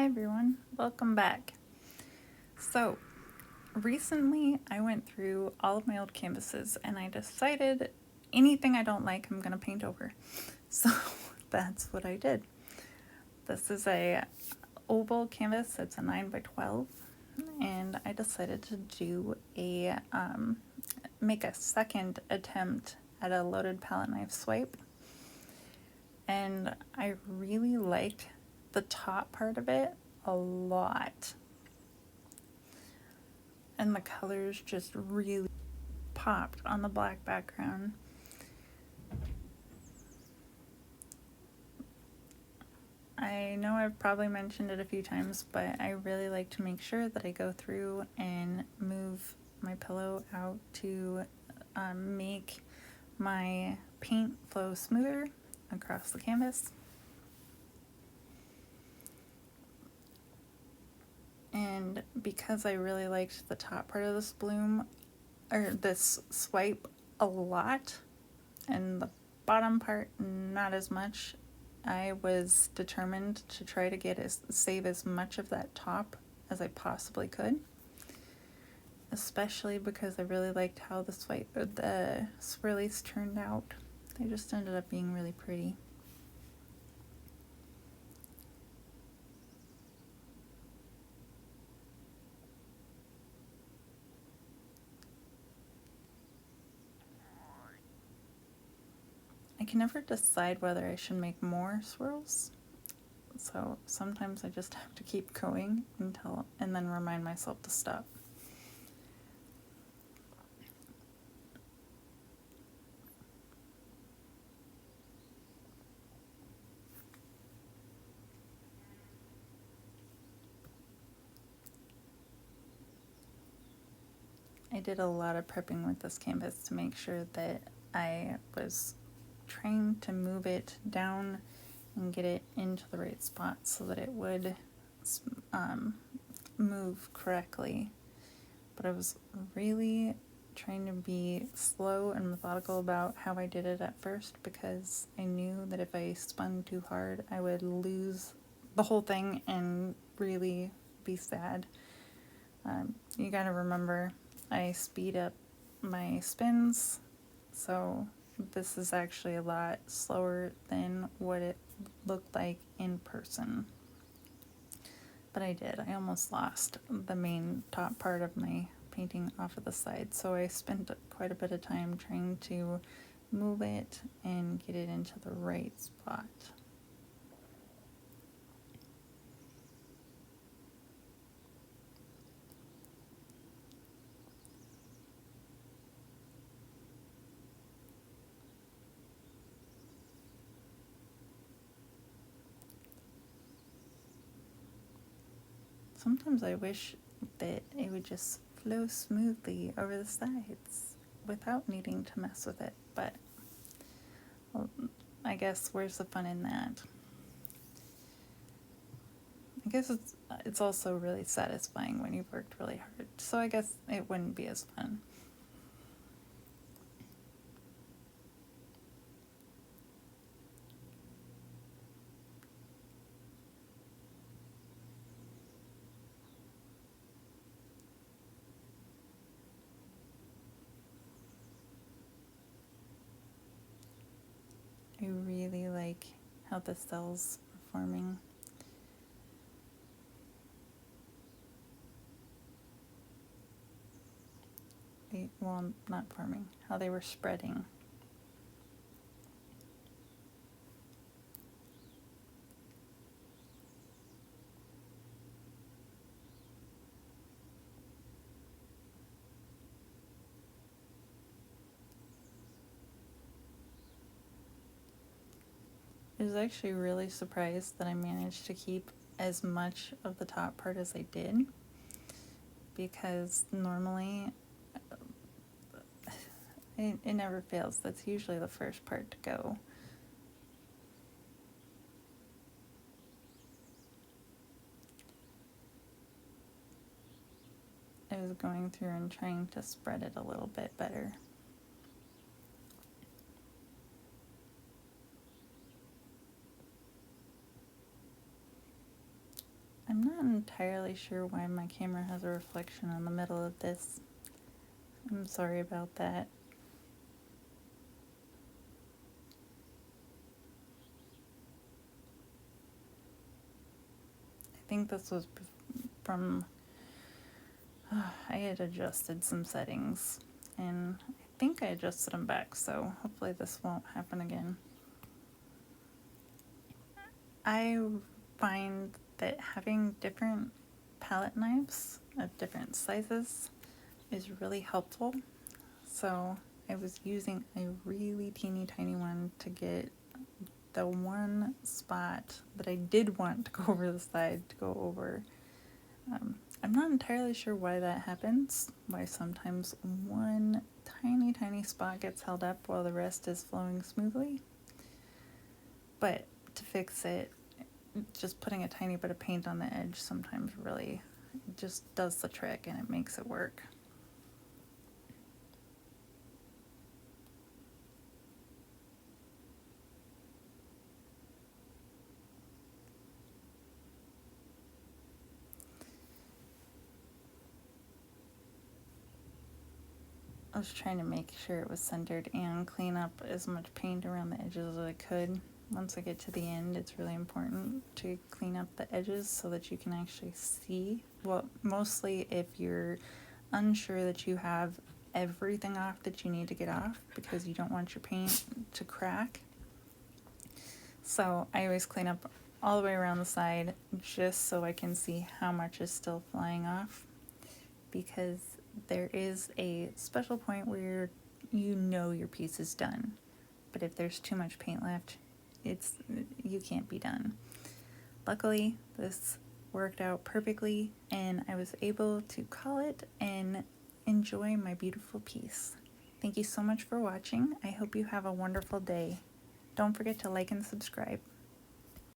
Hi everyone, welcome back. So, recently I went through all of my old canvases and I decided anything I don't like I'm gonna paint over. So that's what I did. This is a oval canvas, it's a 9x12, and I decided to do a make a second attempt at a loaded palette knife swipe. And I really liked the top part of it a lot. And the colors just really popped on the black background. I know I've probably mentioned it a few times, but I really like to make sure that I go through and move my pillow out to make my paint flow smoother across the canvas. And because I really liked the top part of this bloom, or this swipe, a lot, and the bottom part not as much, I was determined to try to save as much of that top as I possibly could, especially because I really liked how the swirlies turned out. They just ended up being really pretty. I can never decide whether I should make more swirls, so sometimes I just have to keep going and then remind myself to stop. I did a lot of prepping with this canvas to make sure that I was trying to move it down and get it into the right spot so that it would move correctly. But I was really trying to be slow and methodical about how I did it at first, because I knew that if I spun too hard I would lose the whole thing and really be sad. You gotta remember, I speed up my spins, so this is actually a lot slower than what it looked like in person. But I did. I almost lost the main top part of my painting off of the side, so I spent quite a bit of time trying to move it and get it into the right spot. Sometimes I wish that it would just flow smoothly over the sides without needing to mess with it, but well, I guess where's the fun in that? I guess it's also really satisfying when you've worked really hard, so I guess it wouldn't be as fun. I really like how the cells are forming. Well, not forming, how they were spreading. I was actually really surprised that I managed to keep as much of the top part as I did, because normally it never fails. That's usually the first part to go. I was going through and trying to spread it a little bit better. I'm not entirely sure why my camera has a reflection in the middle of this. I'm sorry about that. I think this was from, I had adjusted some settings, and I think I adjusted them back, so hopefully this won't happen again. I find that having different palette knives of different sizes is really helpful. So I was using a really teeny tiny one to get the one spot that I did want to go over the side to go over. I'm not entirely sure why that happens, why sometimes one tiny spot gets held up while the rest is flowing smoothly. But to fix it, just putting a tiny bit of paint on the edge sometimes really just does the trick, and it makes it work. I was trying to make sure it was centered and clean up as much paint around the edges as I could. Once I get to the end, it's really important to clean up the edges so that you can actually see. Well, mostly if you're unsure that you have everything off that you need to get off because you don't want your paint to crack. So I always clean up all the way around the side just so I can see how much is still flying off, because there is a special point where you know your piece is done, but if there's too much paint left, you can't be done. Luckily, this worked out perfectly, and I was able to call it and enjoy my beautiful piece. Thank you so much for watching. I hope you have a wonderful day. Don't forget to like and subscribe.